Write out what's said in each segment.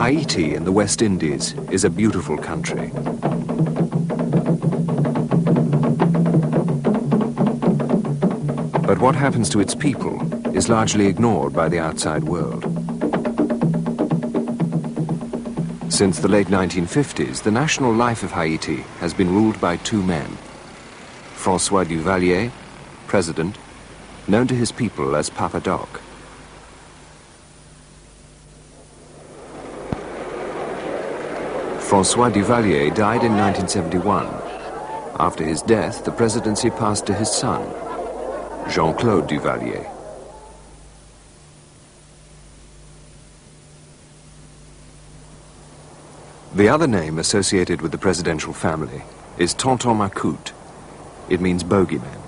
Haiti in the West Indies is a beautiful country. But what happens to its people is largely ignored by the outside world. Since the late 1950s, the national life of Haiti has been ruled by two men. François Duvalier, president, known to his people as Papa Doc. François Duvalier died in 1971. After his death, the presidency passed to his son, Jean-Claude Duvalier. The other name associated with the presidential family is Tonton Macoute. It means bogeyman.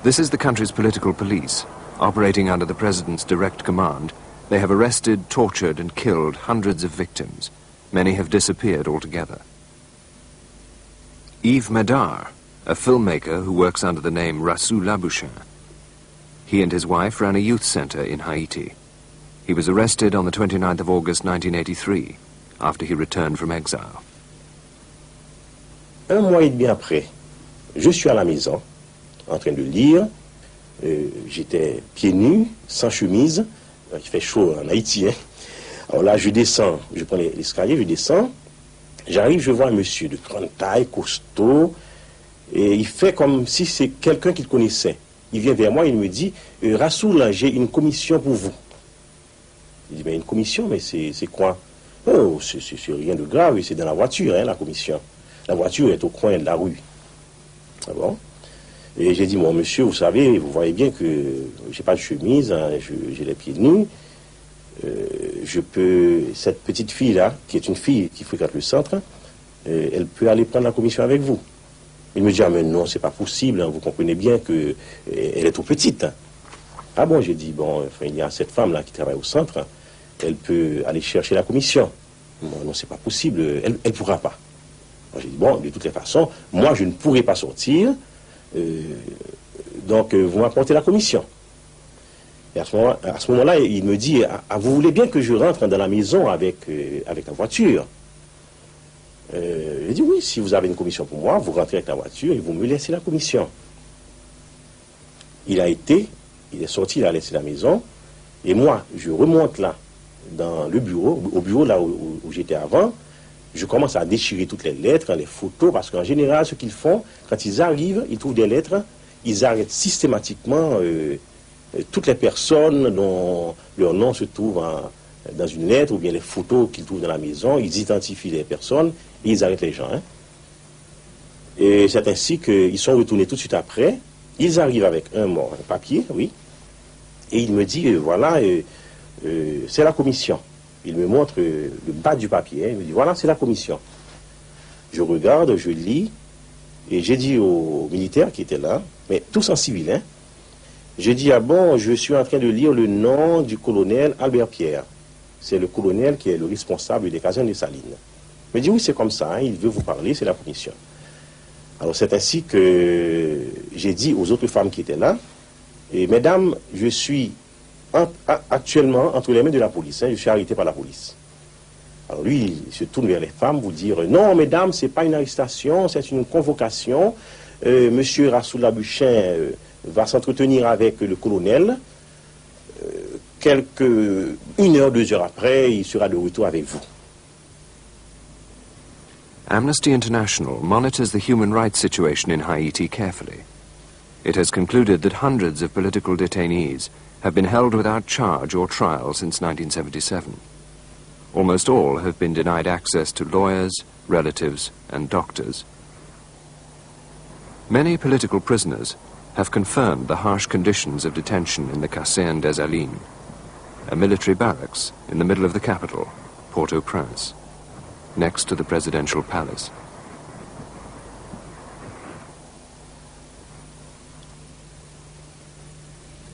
This is the country's political police. Operating under the president's direct command, they have arrested, tortured, and killed hundreds of victims. Many have disappeared altogether. Yves Médard, a filmmaker who works under the name Rassou Labouchin. He and his wife ran a youth center in Haiti. He was arrested on the 29th of August 1983, after he returned from exile. Un mois et demi après, je suis à la maison, en train de lire. J'étais pieds nus, sans chemise. Il fait chaud en Haïti, hein. Alors là, je descends, je prends l'escalier, je descends. J'arrive, je vois un monsieur de grande taille, costaud, et il fait comme si c'est quelqu'un qu'il connaissait. Il vient vers moi, il me dit, Rassoul, j'ai une commission pour vous. Il dit, mais une commission, mais c'est quoi? Oh, c'est rien de grave, c'est dans la voiture, hein, la commission. La voiture est au coin de la rue. Ah bon? Et j'ai dit, bon, monsieur, vous savez, vous voyez bien que j'ai pas de chemise, hein, j'ai les pieds nus. Cette petite fille-là, qui est une fille qui fréquente le centre, elle peut aller prendre la commission avec vous. Il me dit, ah mais non, c'est pas possible, hein, vous comprenez bien qu'elle est trop petite. Hein. Ah bon, j'ai dit, bon, enfin, il y a cette femme-là qui travaille au centre, hein, elle peut aller chercher la commission. Non, non, c'est pas possible, elle pourra pas. J'ai dit, bon, de toutes les façons, moi je ne pourrai pas sortir, donc vous m'apportez la commission. Et à ce moment-là, il me dit, ah, vous voulez bien que je rentre dans la maison avec la voiture? J'ai dit, oui, si vous avez une commission pour moi, vous rentrez avec la voiture et vous me laissez la commission. Il est sorti, il a laissé la maison, et moi, je remonte là, dans le bureau, au bureau là où j'étais avant, je commence à déchirer toutes les lettres, les photos, parce qu'en général, ce qu'ils font, quand ils arrivent, ils trouvent des lettres, ils arrêtent systématiquement toutes les personnes dont leur nom se trouve dans une lettre, ou bien les photos qu'ils trouvent dans la maison, ils identifient les personnes et ils arrêtent les gens. Hein. Et c'est ainsi qu'ils sont retournés tout de suite après. Ils arrivent avec un papier, oui, et il me dit, voilà, c'est la commission. Il me montre le bas du papier, hein. Il me dit, voilà, c'est la commission. Je regarde, je lis, et j'ai dit aux militaires qui étaient là, mais tous en civil, hein, j'ai dit, ah bon, je suis en train de lire le nom du colonel Albert Pierre. C'est le colonel qui est le responsable des casernes de Salines. Il me dit, oui, c'est comme ça, hein, il veut vous parler, c'est la commission. Alors c'est ainsi que j'ai dit aux autres femmes qui étaient là, et mesdames, je suis actuellement entre les mains de la police, hein, je suis arrêté par la police. Alors lui, il se tourne vers les femmes pour dire, non, mesdames, c'est pas une arrestation, c'est une convocation. Monsieur Rassou Labouchin va s'entretenir avec le colonel. Une heure, 2 heures après, il sera de retour avec vous. Amnesty International monitors the human rights situation in Haiti carefully. It has concluded that hundreds of political detainees have been held without charge or trial since 1977. Almost all have been denied access to lawyers, relatives, and doctors. Many political prisoners have confirmed the harsh conditions of detention in the Caserne des Salines, a military barracks in the middle of the capital, Port-au-Prince, next to the presidential palace.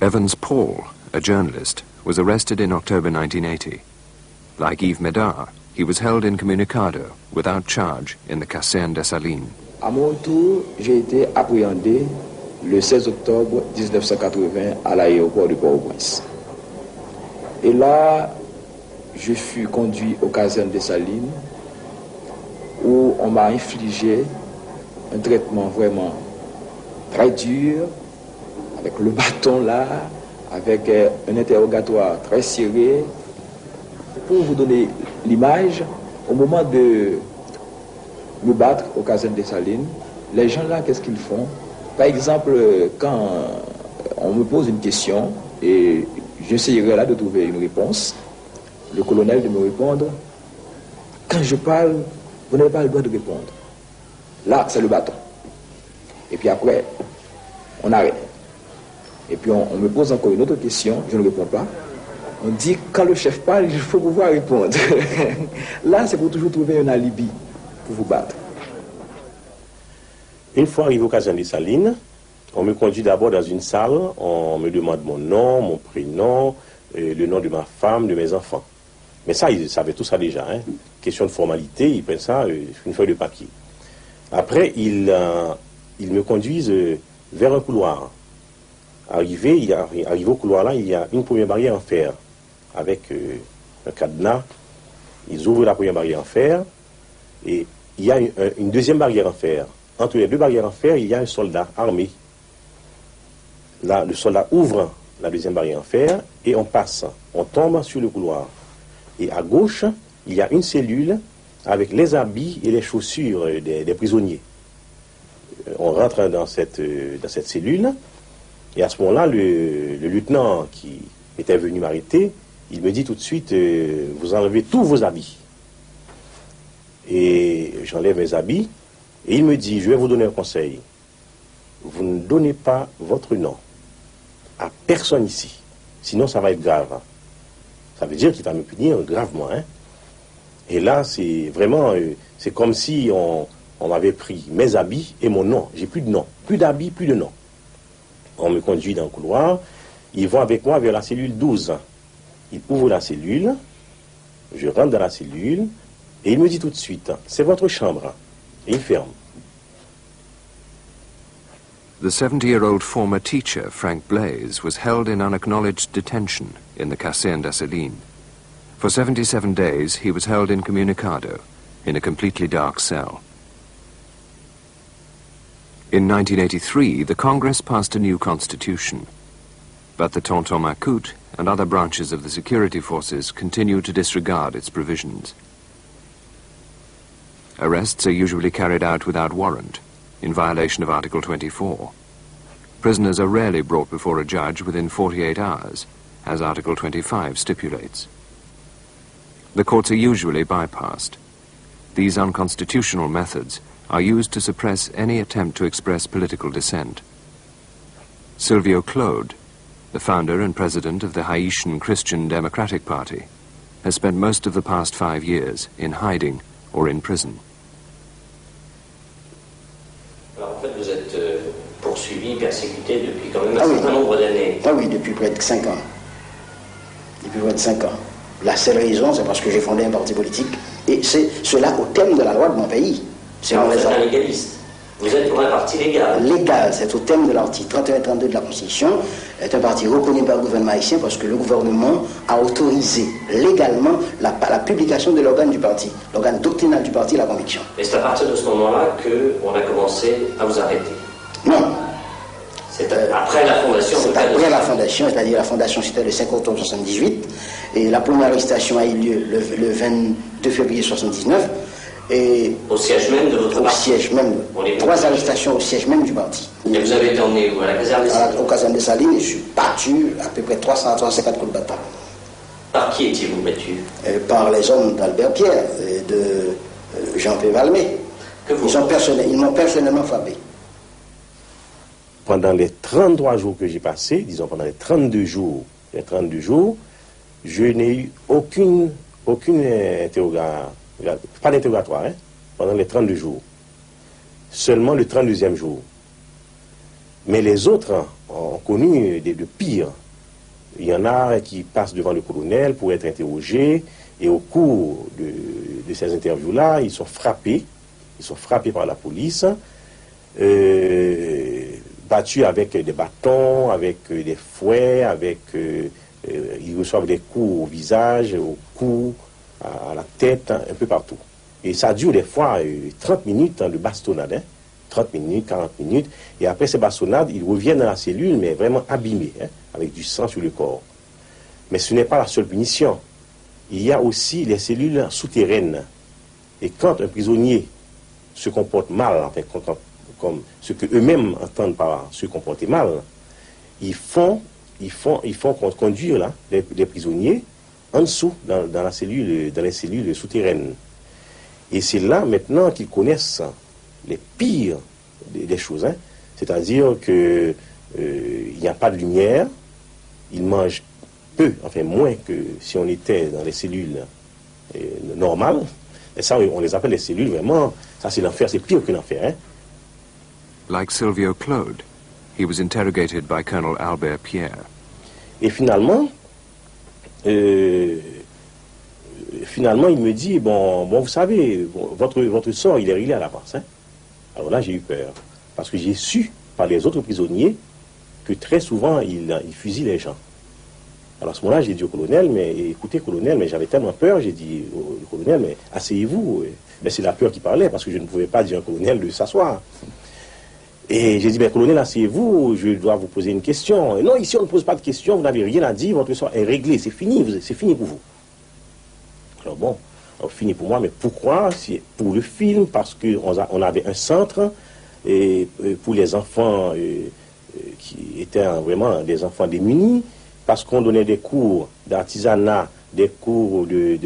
Evans Paul, a journalist, was arrested in October 1980. Like Yves Médard, he was held incommunicado, without charge, in the Caserne des Salines. À mon tour, j'ai été appréhendé le 16 octobre 1980 à l'aéroport de Port-au-Prince. Et là, je fus conduit aux casernes de Salines, où on m'a infligé un traitement vraiment très dur, avec le bâton là, avec un interrogatoire très serré. Pour vous donner l'image, au moment de me battre aux casernes de Salines, les gens là, qu'est-ce qu'ils font? Par exemple, quand on me pose une question et j'essayerai là de trouver une réponse, le colonel de me répondre, quand je parle, vous n'avez pas le droit de répondre. Là, c'est le bâton. Et puis après, on arrête. Et puis on me pose encore une autre question, je ne réponds pas. On dit, quand le chef parle, il faut pouvoir répondre. Là, c'est pour toujours trouver un alibi pour vous battre. Une fois arrivé au caserne des Salines, on me conduit d'abord dans une salle, on me demande mon nom, mon prénom, le nom de ma femme, de mes enfants. Mais ça, ils savaient tout ça déjà. Hein. Question de formalité, ils prennent ça, une feuille de papier. Après, ils me conduisent vers un couloir. Arrivé au couloir là, il y a une première barrière en fer avec un cadenas. Ils ouvrent la première barrière en fer et il y a une deuxième barrière en fer. Entre les deux barrières en fer, il y a un soldat armé. Là, le soldat ouvre la deuxième barrière en fer et on passe. On tombe sur le couloir. Et à gauche, il y a une cellule avec les habits et les chaussures des prisonniers. On rentre dans cette cellule. Et à ce moment-là, le lieutenant qui était venu m'arrêter, il me dit tout de suite, vous enlevez tous vos habits. Et j'enlève mes habits, et il me dit, je vais vous donner un conseil. Vous ne donnez pas votre nom à personne ici, sinon ça va être grave. Ça veut dire qu'il va me punir gravement. Hein? Et là, c'est vraiment, c'est comme si on m'avait pris mes habits et mon nom. J'ai plus de nom, plus d'habits, plus de nom. On me conduit dans le couloir, ils vont avec moi vers la cellule 12. Ils ouvrent la cellule, je rentre dans la cellule, et il me dit tout de suite, c'est votre chambre. Et il ferme. The 70-year-old former teacher, Frank Blaise, was held in unacknowledged detention in the Caserne des Salines. For 77 days, he was held incommunicado, in a completely dark cell. In 1983, the Congress passed a new constitution, but the Tonton Macoute and other branches of the security forces continue to disregard its provisions. Arrests are usually carried out without warrant, in violation of Article 24. Prisoners are rarely brought before a judge within 48 hours, as Article 25 stipulates. The courts are usually bypassed. These unconstitutional methods are used to suppress any attempt to express political dissent. Silvio Claude, the founder and president of the Haitian Christian Democratic Party, has spent most of the past 5 years in hiding or in prison. Alors en fait, vous êtes poursuivi, persécuté depuis quand même un certain nombre d'années. Ah oui, depuis près de 5 ans. Depuis près de 5 ans. La seule raison, c'est parce que j'ai fondé un parti politique, et c'est cela au terme de la loi de mon pays. Vous êtes un légaliste. Vous êtes pour un parti légal. Légal, c'est au terme de l'article 31 et 32 de la Constitution. C'est un parti reconnu par le gouvernement haïtien parce que le gouvernement a autorisé légalement la publication de l'organe du parti, l'organe doctrinal du parti, la conviction. Et c'est à partir de ce moment-là qu'on a commencé à vous arrêter. Non. C'est après la fondation. C'est après la fondation, c'est-à-dire la fondation c'était le 5 octobre 1978, et la première arrestation a eu lieu le 22 février 1979. Et au siège même de votre parti. Au siège même. 3 arrestations au siège même du parti. Et vous avez été emmené où? À la caserne des Salines? Au caserne des Salines, et je suis battu à peu près 300 à 350 coups de bâton. Par qui étiez-vous battu? Par les hommes d'Albert Pierre et de Jean-Pierre Valmé. Ils m'ont personnellement frappé. Pendant les 33 jours que j'ai passés, disons pendant les 32 jours, je n'ai eu aucune interrogation. Pas d'interrogatoire, hein, pendant les 32 jours. Seulement le 32e jour. Mais les autres ont connu de pire. Il y en a qui passent devant le colonel pour être interrogés, et au cours de ces interviews-là, ils sont frappés par la police, battus avec des bâtons, avec des fouets, avec Ils reçoivent des coups au visage, au cou, à la tête, un peu partout. Et ça dure des fois 30 minutes de bastonnade, hein, 30 minutes, 40 minutes. Et après ces bastonnades, ils reviennent dans la cellule, mais vraiment abîmés, hein, avec du sang sur le corps. Mais ce n'est pas la seule punition. Il y a aussi les cellules souterraines. Et quand un prisonnier se comporte mal, enfin, comme ce qu'eux-mêmes entendent par se comporter mal, ils font conduire là, les prisonniers en dessous, dans les cellules souterraines. Et c'est là maintenant qu'ils connaissent les pires des choses. Hein. C'est-à-dire qu'il n'y a pas de lumière, ils mangent peu, enfin moins que si on était dans les cellules normales. Et ça, on les appelle les cellules vraiment, ça c'est l'enfer, c'est pire que l'enfer. Hein. Like Silvio Claude, he was interrogated by Colonel Albert Pierre. Et finalement, il me dit, bon vous savez, votre sort, il est réglé à l'avance. Hein. Alors là, j'ai eu peur. Parce que j'ai su, par les autres prisonniers, que très souvent, il fusille les gens. Alors à ce moment-là, j'ai dit au colonel, mais écoutez, colonel, mais j'avais tellement peur, j'ai dit au colonel, mais asseyez-vous. Mais c'est la peur qui parlait, parce que je ne pouvais pas dire au colonel de s'asseoir. Et j'ai dit, ben, colonel, asseyez-vous, je dois vous poser une question. Et non, ici, on ne pose pas de questions, vous n'avez rien à dire, votre sort est réglé, c'est fini pour vous. Alors bon, fini pour moi, mais pourquoi? C'est pour le film, parce qu'on avait un centre et pour les enfants qui étaient vraiment des enfants démunis, parce qu'on donnait des cours d'artisanat, des cours de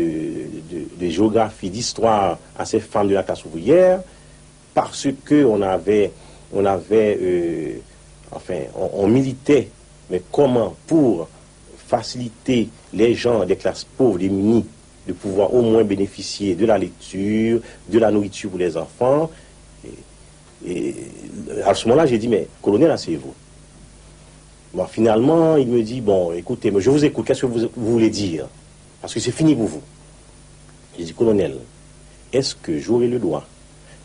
géographie, d'histoire à ces femmes de la classe ouvrière, parce qu'on on militait, mais comment pour faciliter les gens des classes pauvres, démunis, de pouvoir au moins bénéficier de la lecture, de la nourriture pour les enfants. Et à ce moment-là, j'ai dit, mais colonel, asseyez-vous. Bon, finalement, il me dit, bon, écoutez, je vous écoute, qu'est-ce que vous voulez dire? Parce que c'est fini pour vous. J'ai dit, colonel, est-ce que j'aurai le droit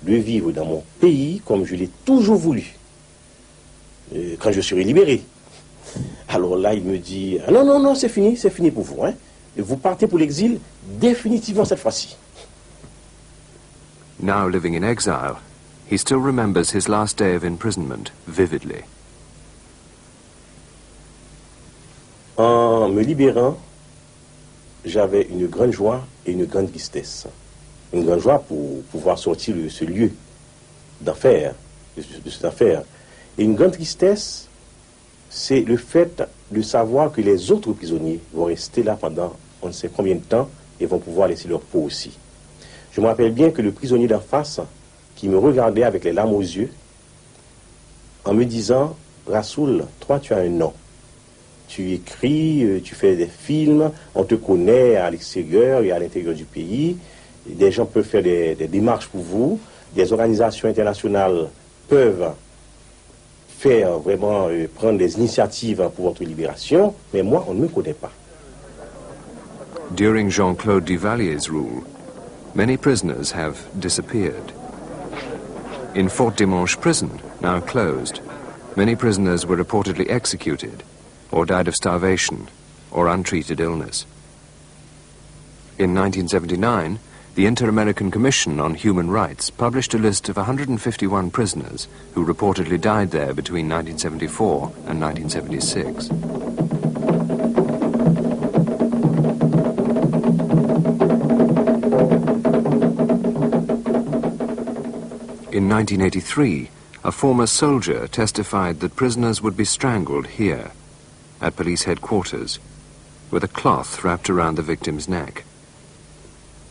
de vivre dans mon pays comme je l'ai toujours voulu, quand je serai libéré? Alors là, il me dit, ah, non, c'est fini pour vous. Hein. Vous partez pour l'exil définitivement cette fois-ci. Now living in exile, he still remembers his last day of imprisonment vividly. En me libérant, j'avais une grande joie et une grande tristesse. Une grande joie pour pouvoir sortir de ce lieu d'enfer, de cette affaire. Et une grande tristesse, c'est le fait de savoir que les autres prisonniers vont rester là pendant on ne sait combien de temps et vont pouvoir laisser leur peau aussi. Je me rappelle bien que le prisonnier d'en face, qui me regardait avec les larmes aux yeux, en me disant, Rassoul, toi tu as un nom. Tu écris, tu fais des films, on te connaît à l'extérieur et à l'intérieur du pays. Des gens peuvent faire des démarches pour vous. Des organisations internationales peuvent faire vraiment, prendre des initiatives pour votre libération. Mais moi, on ne me connaît pas. During Jean-Claude Duvalier's rule, many prisoners have disappeared. In Fort Dimanche prison, now closed, many prisoners were reportedly executed, or died of starvation, or untreated illness. In 1979, the Inter-American Commission on Human Rights published a list of 151 prisoners who reportedly died there between 1974 and 1976. In 1983, a former soldier testified that prisoners would be strangled here, at police headquarters, with a cloth wrapped around the victim's neck.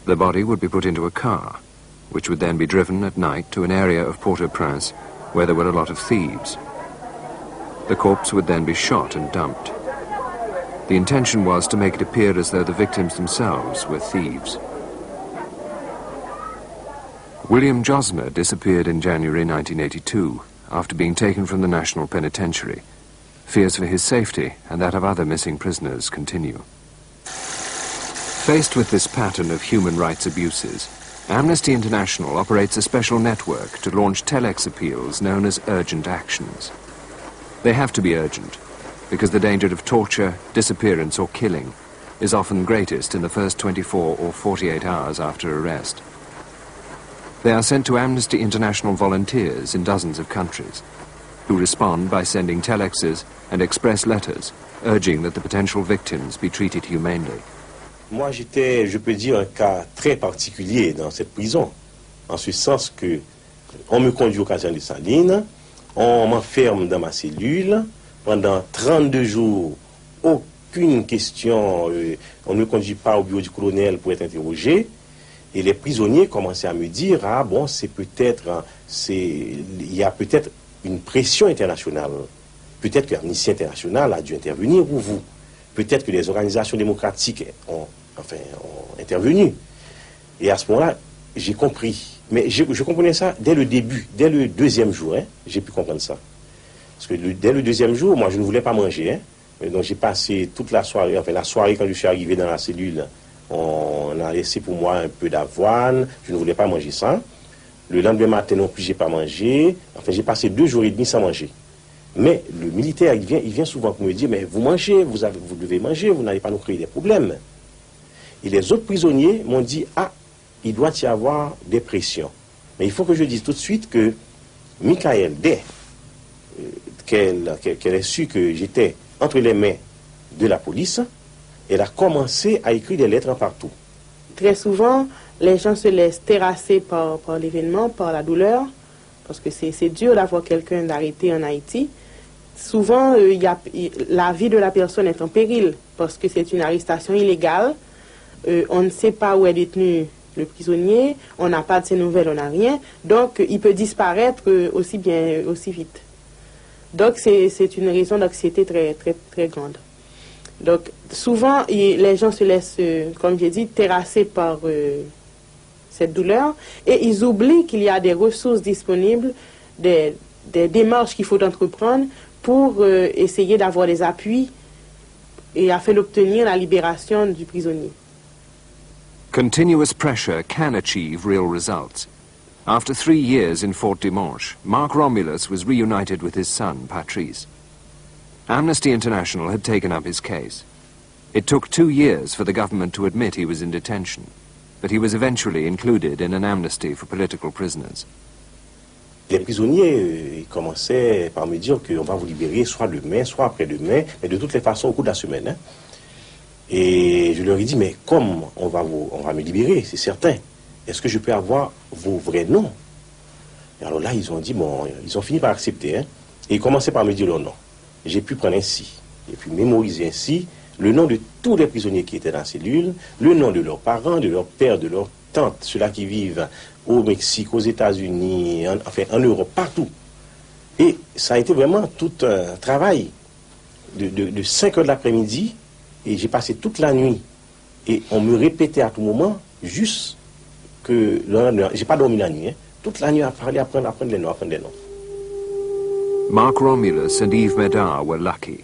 The body would be put into a car, which would then be driven at night to an area of Port-au-Prince where there were a lot of thieves. The corpse would then be shot and dumped. The intention was to make it appear as though the victims themselves were thieves. William Josmer disappeared in January 1982 after being taken from the National Penitentiary. Fears for his safety and that of other missing prisoners continue. Faced with this pattern of human rights abuses, Amnesty International operates a special network to launch telex appeals known as urgent actions. They have to be urgent, because the danger of torture, disappearance or killing is often greatest in the first 24 or 48 hours after arrest. They are sent to Amnesty International volunteers in dozens of countries, who respond by sending telexes and express letters urging that the potential victims be treated humanely. Moi, j'étais, je peux dire, un cas très particulier dans cette prison, en ce sens que on me conduit au caserne de Salines, on m'enferme dans ma cellule pendant 32 jours, aucune question, on ne me conduit pas au bureau du colonel pour être interrogé, et les prisonniers commençaient à me dire, ah bon, c'est peut-être, il y a peut-être une pression internationale, peut-être que l'Amnesty International a dû intervenir pour vous, peut-être que les organisations démocratiques ont intervenu, et à ce moment-là, j'ai compris. Mais je comprenais ça dès le début, dès le deuxième jour, hein, j'ai pu comprendre ça. Parce que dès le deuxième jour, moi je ne voulais pas manger. Hein, donc j'ai passé toute la soirée, la soirée quand je suis arrivé dans la cellule, on a laissé pour moi un peu d'avoine, je ne voulais pas manger ça. Le lendemain matin non plus, j'ai pas mangé. Enfin, j'ai passé 2 jours et demi sans manger. Mais le militaire, il vient souvent pour me dire, mais vous mangez, vous devez manger, vous n'allez pas nous créer des problèmes. Et les autres prisonniers m'ont dit, ah, il doit y avoir des pressions. Mais il faut que je dise tout de suite que Michael, dès qu'elle ait su que j'étais entre les mains de la police, elle a commencé à écrire des lettres partout. Très souvent, les gens se laissent terrasser par l'événement, par la douleur, parce que c'est dur d'avoir quelqu'un d'arrêté en Haïti. Souvent, la vie de la personne est en péril, parce que c'est une arrestation illégale. On ne sait pas où est détenu le prisonnier, on n'a pas de ses nouvelles, on n'a rien, donc il peut disparaître aussi vite. Donc c'est une raison d'anxiété très, très, très grande. Donc souvent, les gens se laissent, comme j'ai dit, terrasser par cette douleur, et ils oublient qu'il y a des ressources disponibles, des démarches qu'il faut entreprendre pour essayer d'avoir des appuis et afin d'obtenir la libération du prisonnier. Continuous pressure can achieve real results. After 3 years in Fort Dimanche, Mark Romulus was reunited with his son, Patrice. Amnesty International had taken up his case. It took 2 years for the government to admit he was in detention, but he was eventually included in an amnesty for political prisoners. Les prisonniers commençaient par me dire qu'on va vous libérer soit demain, soit après-demain, mais de toutes les façons au cours de la semaine. Hein. Et je leur ai dit, mais comme on va me libérer, c'est certain, est-ce que je peux avoir vos vrais noms? Et alors là, ils ont dit, bon, ils ont fini par accepter. Hein, et ils commençaient par me dire leur nom. J'ai pu prendre ainsi, et puis mémoriser ainsi le nom de tous les prisonniers qui étaient dans la cellule, le nom de leurs parents, de leurs pères, de leurs tantes, ceux-là qui vivent au Mexique, aux États-Unis, en Europe, partout. Et ça a été vraiment tout un travail de 5 heures de l'après-midi. Et j'ai passé toute la nuit et on me répétait à tout moment juste que j'ai pas dormi la nuit, hein, toute la nuit à parler, à prendre les noms, Mark Romulus and Yves Medard were lucky.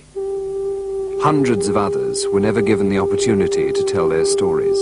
Hundreds of others were never given the opportunity to tell their stories.